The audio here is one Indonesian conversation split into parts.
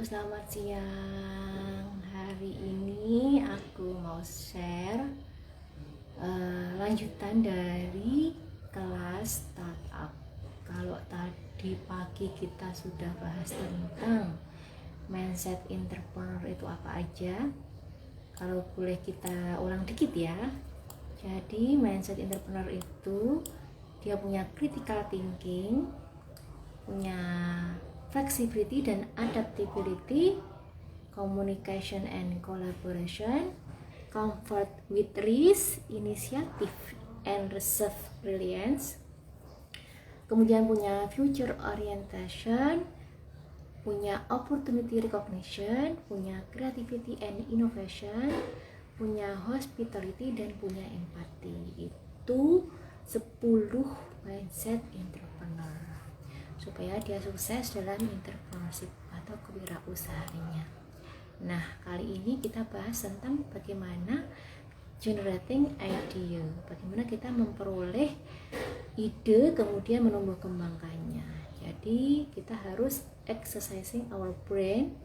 Selamat siang. Hari ini aku mau share lanjutan dari kelas startup. Kalau tadi pagi kita sudah bahas tentang mindset entrepreneur itu apa aja. Kalau boleh kita ulang dikit ya. Jadi mindset entrepreneur itu dia punya critical thinking, punya flexibility dan adaptability, communication and collaboration, comfort with risk, initiative and reserve brilliance. Kemudian punya future orientation, punya opportunity recognition, punya creativity and innovation, punya hospitality dan punya empathy. Itu 10 mindset entrepreneur supaya dia sukses dalam entrepreneurship atau kewirausahaannya. Nah, kali ini kita bahas tentang bagaimana generating idea, bagaimana kita memperoleh ide kemudian menumbuh kembangkannya. Jadi kita harus exercising our brain,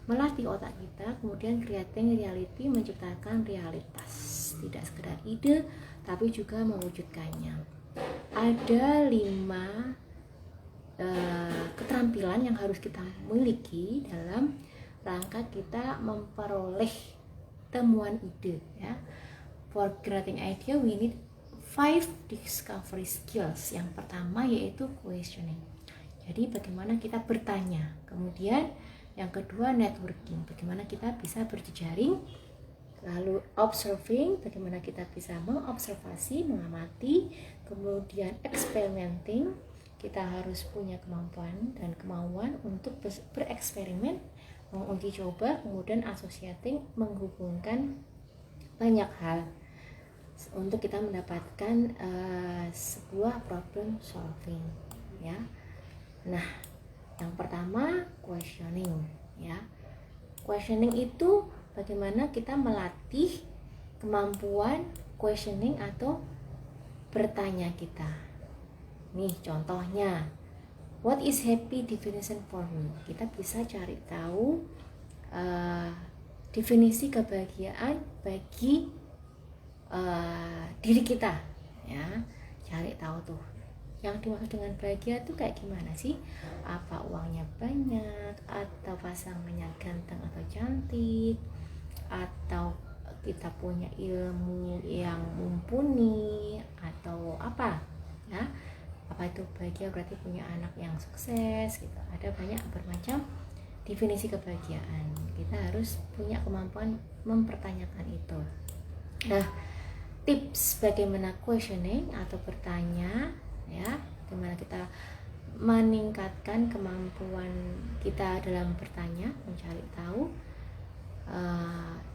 melatih otak kita, kemudian creating reality, menciptakan realitas, tidak sekedar ide tapi juga mewujudkannya. Ada 5 keterampilan yang harus kita miliki dalam rangka kita memperoleh temuan ide ya. For generating idea we need 5 discovery skills. Yang pertama yaitu questioning. Jadi bagaimana kita bertanya. Kemudian yang kedua networking, bagaimana kita bisa berjejaring. Lalu observing, bagaimana kita bisa mengobservasi, mengamati. Kemudian experimenting, kita harus punya kemampuan dan kemauan untuk bereksperimen, menguji coba. Kemudian associating, menghubungkan banyak hal untuk kita mendapatkan sebuah problem solving ya. Nah, yang pertama questioning ya. Questioning itu bagaimana kita melatih kemampuan questioning atau bertanya kita. Nih contohnya, what is happy definition for me? Kita bisa cari tahu definisi kebahagiaan bagi diri kita ya. Cari tahu tuh yang dimaksud dengan bahagia tuh kayak gimana sih? Apa uangnya banyak, atau pasangannya ganteng atau cantik, atau kita punya ilmu yang mumpuni, atau apa ya? Apa itu bahagia? Berarti punya anak yang sukses gitu. Ada banyak bermacam definisi kebahagiaan. Kita harus punya kemampuan mempertanyakan itu. Nah, tips bagaimana questioning atau bertanya ya, bagaimana kita meningkatkan kemampuan kita dalam bertanya, mencari tahu.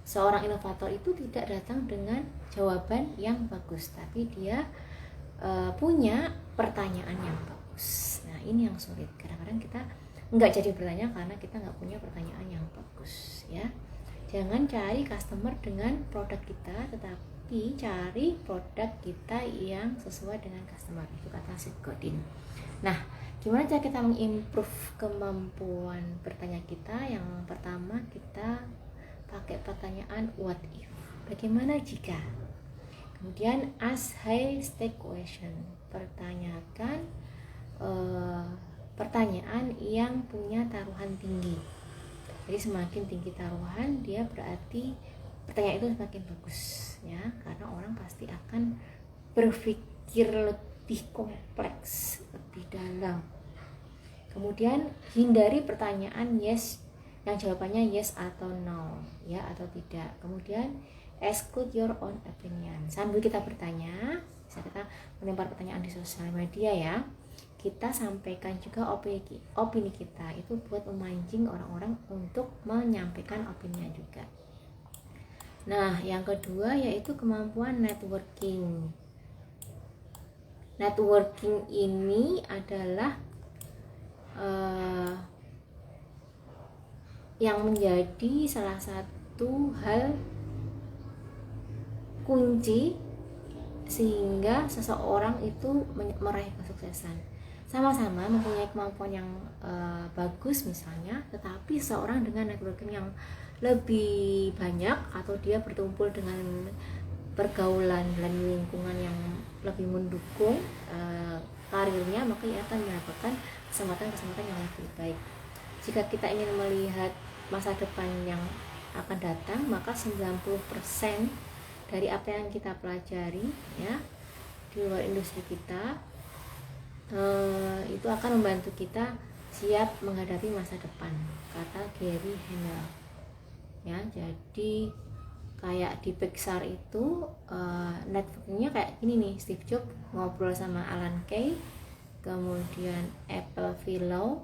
Seorang inovator itu tidak datang dengan jawaban yang bagus, tapi dia punya pertanyaan yang bagus. Nah, ini yang sulit. Kadang-kadang kita nggak jadi bertanya karena kita nggak punya pertanyaan yang bagus ya. Jangan cari customer dengan produk kita, tetapi cari produk kita yang sesuai dengan customer. Itu kata Seth Godin. Nah, gimana cara kita mengimprove kemampuan bertanya kita? Yang pertama, kita pakai pertanyaan what if, bagaimana jika. Kemudian ask high stake question, pertanyakan pertanyaan yang punya taruhan tinggi. Jadi semakin tinggi taruhan, dia berarti pertanyaan itu semakin bagus ya, karena orang pasti akan berpikir lebih kompleks, lebih dalam. Kemudian hindari pertanyaan yes yang jawabannya yes atau no ya, atau tidak. Kemudian exclude your own opinion. Sambil kita bertanya, bisa kita melempar pertanyaan di sosial media ya, kita sampaikan juga opini kita. Itu buat memancing orang-orang untuk menyampaikan opininya juga. Nah, yang kedua yaitu kemampuan networking. Networking ini adalah yang menjadi salah satu hal kunci sehingga seseorang itu meraih kesuksesan. sama-sama mempunyai kemampuan yang bagus misalnya, tetapi seorang dengan networking yang lebih banyak atau dia bertumpul dengan pergaulan dan lingkungan yang lebih mendukung karirnya, maka ia akan mendapatkan kesempatan-kesempatan yang lebih baik. Jika kita ingin melihat masa depan yang akan datang, maka 90% dari apa yang kita pelajari ya di luar industri kita itu akan membantu kita siap menghadapi masa depan, kata Gary Hamel ya. Jadi kayak di Pixar itu networkingnya kayak gini nih, Steve Jobs ngobrol sama Alan Kay, kemudian Apple Philo,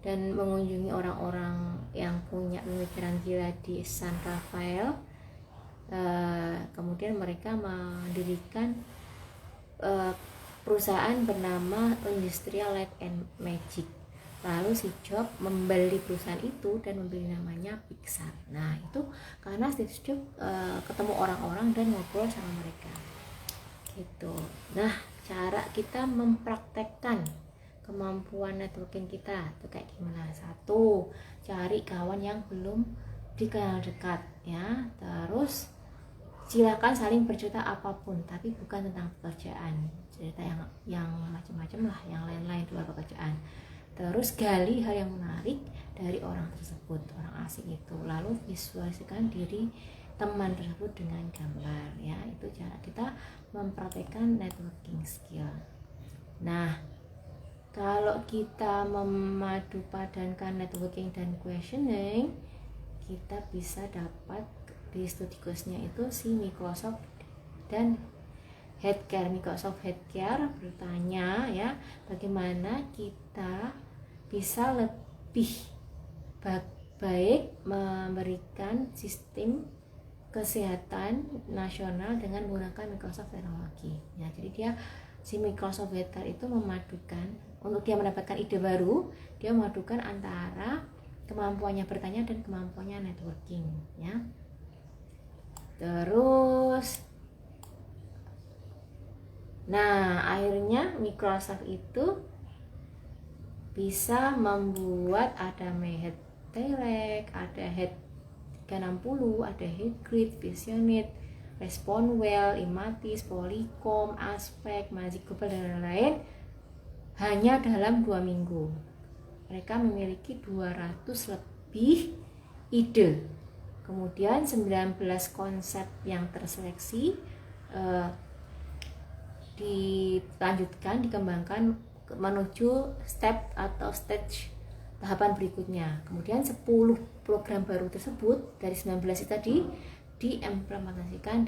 dan mengunjungi orang-orang yang punya pemikiran gila di San Rafael. Kemudian mereka mendirikan perusahaan bernama Industrial Light and Magic. Lalu si Jobs membeli perusahaan itu dan memberi namanya Pixar. Nah itu karena Steve Jobs ketemu orang-orang dan ngobrol sama mereka gitu. Nah cara kita mempraktekkan kemampuan networking kita itu kayak gimana? Satu, cari kawan yang belum dikenal dekat ya. Terus silakan saling bercerita apapun, tapi bukan tentang pekerjaan, cerita yang macam-macam lah, yang lain-lain luar pekerjaan. Terus gali hal yang menarik dari orang tersebut, orang asing itu, lalu visualisasikan diri teman tersebut dengan gambar ya. Itu cara kita mempraktekkan networking skill. Nah kalau kita memadupadankan networking dan questioning, kita bisa dapat di studi course-nya itu si Microsoft dan Healthcare. Microsoft Healthcare bertanya ya, bagaimana kita bisa lebih baik memberikan sistem kesehatan nasional dengan menggunakan Microsoft teknologi. Ya, jadi dia si Microsoft Healthcare itu memadukan, untuk dia mendapatkan ide baru, dia memadukan antara kemampuannya bertanya dan kemampuannya networking ya. Terus nah akhirnya Microsoft itu bisa membuat ada Head Direct, ada Head 360, ada Headgrid, Visionit, Responwell, Imatis, Polycom, Aspek, Magic Global dan lain-lain hanya dalam 2 minggu. Mereka memiliki 200 lebih ide. Kemudian 19 konsep yang terseleksi dilanjutkan, dikembangkan menuju step atau stage tahapan berikutnya. Kemudian 10 program baru tersebut dari 19 itu tadi diimplementasikan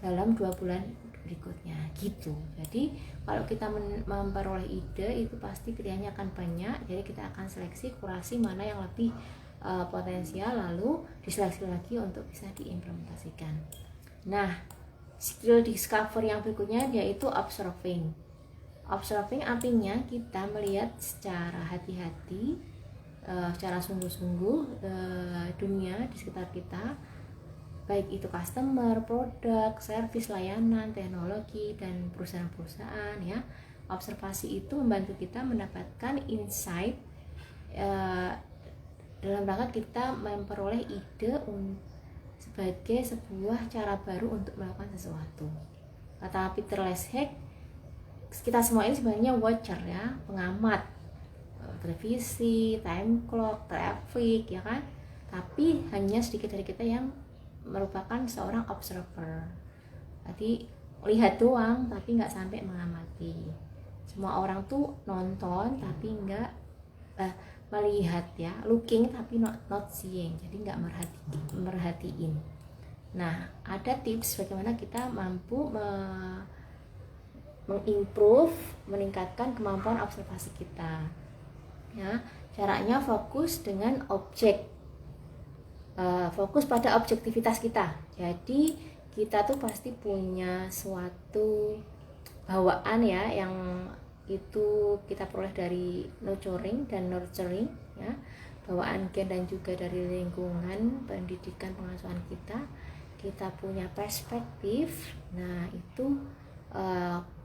dalam 2 bulan berikutnya gitu. Jadi kalau kita memperoleh ide itu pasti pilihannya akan banyak. Jadi kita akan seleksi, kurasi mana yang lebih potensial, lalu diseleksi lagi untuk bisa diimplementasikan. Nah skill discover yang berikutnya yaitu observing. Observing artinya kita melihat secara hati-hati, secara sungguh-sungguh dunia di sekitar kita, baik itu customer, produk, service, layanan, teknologi, dan perusahaan-perusahaan ya. Observasi itu membantu kita mendapatkan insight dalam rangka kita memperoleh ide sebagai sebuah cara baru untuk melakukan sesuatu. Kata Peter Leshek, kita semua ini sebenarnya watcher ya, pengamat televisi, time clock, traffic ya kan. Tapi hanya sedikit dari kita yang merupakan seorang observer. Tadi lihat doang tapi nggak sampai mengamati. Semua orang tuh nonton tapi nggak melihat ya, looking tapi not seeing, jadi nggak merhatiin. Nah ada tips bagaimana kita mampu mengimprove, meningkatkan kemampuan observasi kita ya. Caranya fokus dengan objek, fokus pada objektivitas kita. Jadi kita tuh pasti punya suatu bawaan ya, yang itu kita peroleh dari nurturing dan nurturing ya, bawaan gen dan juga dari lingkungan, pendidikan, pengasuhan kita punya perspektif. Nah itu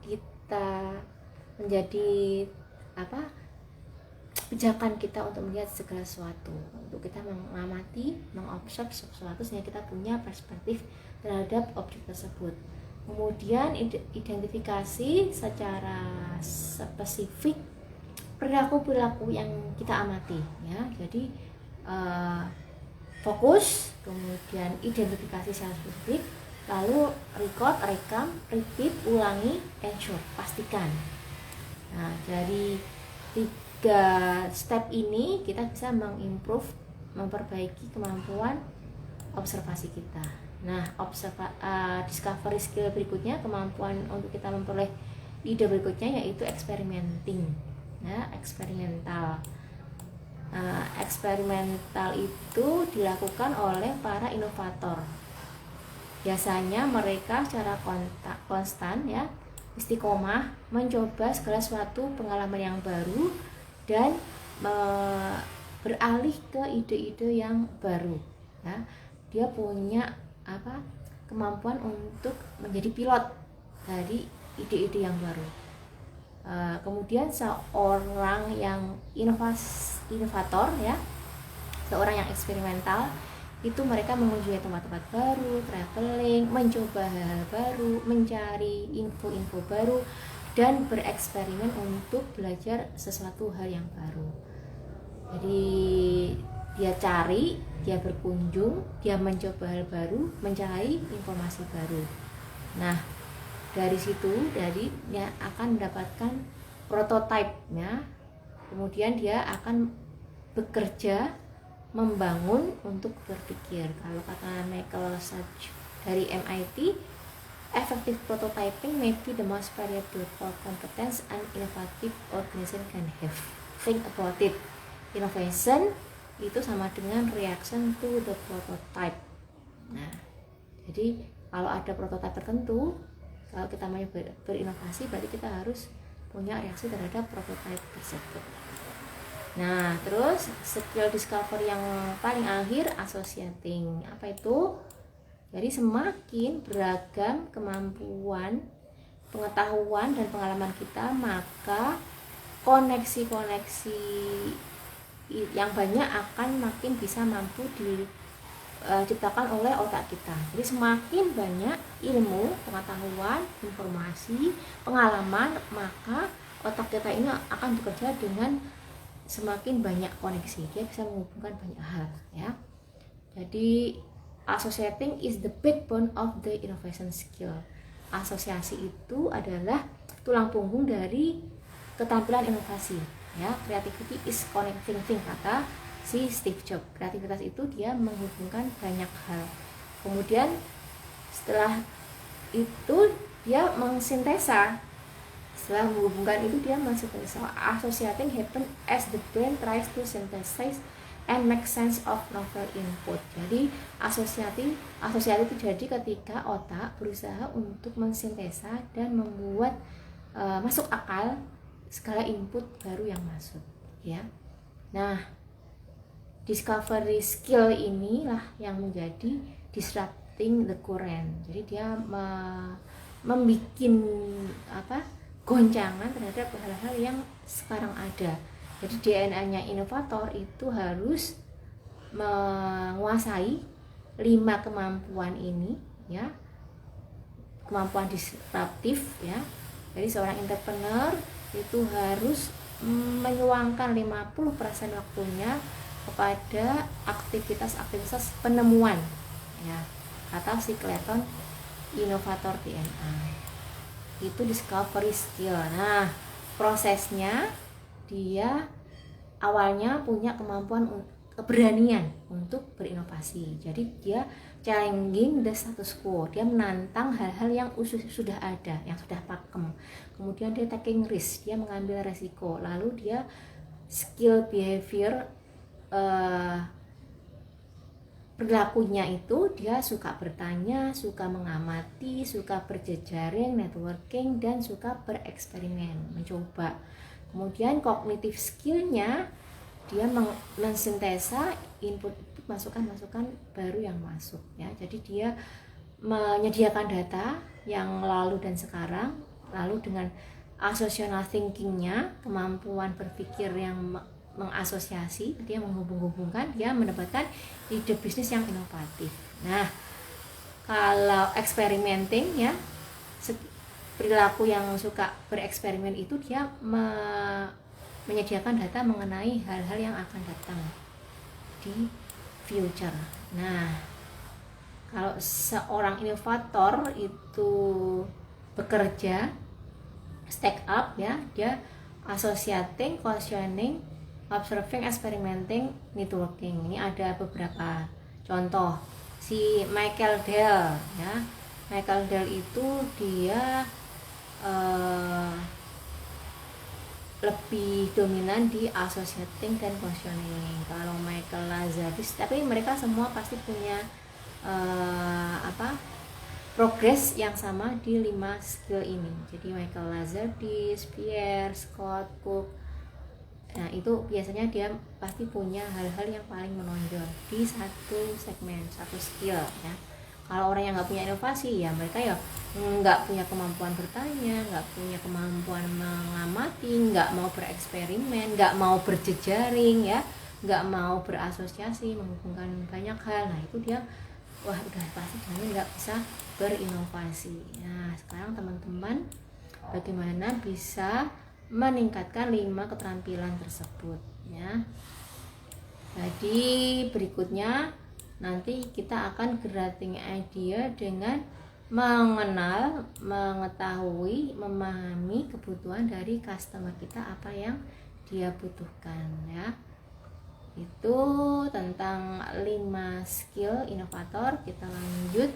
kita menjadi pijakan kita untuk melihat segala sesuatu, untuk kita mengamati, mengobserv sesuatu sehingga kita punya perspektif terhadap objek tersebut. Kemudian identifikasi secara spesifik perilaku-perilaku yang kita amati, ya. Jadi fokus, kemudian identifikasi secara spesifik, lalu record, rekam, repeat, ulangi, ensure, pastikan. Nah, dari 3 step ini kita bisa mengimprove, memperbaiki kemampuan observasi kita. Nah, discovery skill berikutnya, kemampuan untuk kita memperoleh ide berikutnya yaitu experimenting. Nah, eksperimental. Eksperimental itu dilakukan oleh para inovator. Biasanya mereka secara konstan, ya, istiqomah mencoba segala suatu pengalaman yang baru dan beralih ke ide-ide yang baru, ya. Dia punya kemampuan untuk menjadi pilot dari ide-ide yang baru. Kemudian seorang yang inovator, ya, seorang yang eksperimental itu mereka mengunjungi tempat-tempat baru, traveling, mencoba hal-hal baru, mencari info-info baru, dan bereksperimen untuk belajar sesuatu hal yang baru. Jadi dia cari, dia berkunjung, dia mencoba hal baru, mencari informasi baru. Nah, dari situ dia akan mendapatkan prototipe-nya, kemudian dia akan bekerja membangun untuk berpikir. Kalau kata Michael Sachs dari MIT, effective prototyping may be the most valuable for competence and innovative organization can have. Think about it. Innovation itu sama dengan reaction to the prototype. Nah, jadi kalau ada prototipe tertentu, kalau kita mau berinovasi, berarti kita harus punya reaksi terhadap prototipe tersebut. Nah, terus skill discovery yang paling akhir, associating. Apa itu? Jadi semakin beragam kemampuan, pengetahuan dan pengalaman kita, maka koneksi-koneksi yang banyak akan makin bisa mampu diciptakan oleh otak kita. Jadi semakin banyak ilmu, pengetahuan, informasi, pengalaman, maka otak kita ini akan bekerja dengan semakin banyak koneksi. Dia bisa menghubungkan banyak hal, ya. Jadi associating is the backbone of the innovation skill. Asosiasi itu adalah tulang punggung dari keterampilan inovasi, ya. Creativity is connecting thing, kata si Steve Jobs. Kreativitas itu dia menghubungkan banyak hal. Kemudian setelah itu dia mensintesa. Setelah menghubungkan itu dia mensintesa. Associating happen as the brain tries to synthesize and make sense of novel input. Jadi asosiasi itu jadi ketika otak berusaha untuk mensintesa dan membuat masuk akal segala input baru yang masuk, ya. Nah, discovery skill inilah yang menjadi disrupting the current. Jadi dia membuat goncangan terhadap hal-hal yang sekarang ada. Jadi DNA-nya inovator itu harus menguasai 5 kemampuan ini, ya. Kemampuan disruptif, ya. Jadi seorang entrepreneur itu harus menyuangkan 50% waktunya kepada aktivitas penemuan, ya, kata si Clayton, inovator DNA. Itu discovery skill. Nah, prosesnya dia awalnya punya kemampuan, keberanian untuk berinovasi. Jadi dia challenging the status quo. Dia menantang hal-hal yang sudah ada, yang sudah pakem. Kemudian dia taking risk, dia mengambil resiko. Lalu dia skill behavior, perilakunya itu dia suka bertanya, suka mengamati, suka berjejaring, networking, dan suka bereksperimen, mencoba. Kemudian cognitive skillnya dia mensintesa input masukan baru yang masuk, ya. Jadi dia menyediakan data yang lalu dan sekarang, lalu dengan associational thinkingnya, kemampuan berpikir yang mengasosiasi, dia menghubung-hubungkan, dia mendapatkan ide bisnis yang inovatif. Nah, kalau experimenting ya, perilaku yang suka bereksperimen itu dia menyediakan data mengenai hal-hal yang akan datang di future. Nah, kalau seorang inovator itu bekerja stack up ya, dia associating, questioning, observing, experimenting, networking. Ini ada beberapa contoh. Si Michael Dell ya, Michael Dell itu dia lebih dominan di associating dan questioning. Kalau Michael Lazaris, tapi mereka semua pasti punya progres yang sama di 5 skill ini. Jadi Michael Lazaris, Pierre, Scott, Cook, nah itu biasanya dia pasti punya hal-hal yang paling menonjol di satu segmen, satu skill ya. Kalau orang yang nggak punya inovasi ya mereka ya nggak punya kemampuan bertanya, nggak punya kemampuan mengamati, nggak mau bereksperimen, nggak mau berjejaring ya, nggak mau berasosiasi, menghubungkan banyak hal. Nah itu dia wah udah pasti dia nggak bisa berinovasi. Nah sekarang teman-teman bagaimana bisa meningkatkan 5 keterampilan tersebut ya. Jadi berikutnya nanti kita akan generating idea dengan mengenal, mengetahui, memahami kebutuhan dari customer kita, apa yang dia butuhkan ya. Itu tentang 5 skill inovator. Kita lanjut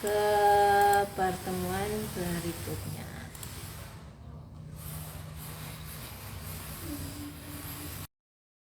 ke pertemuan berikutnya.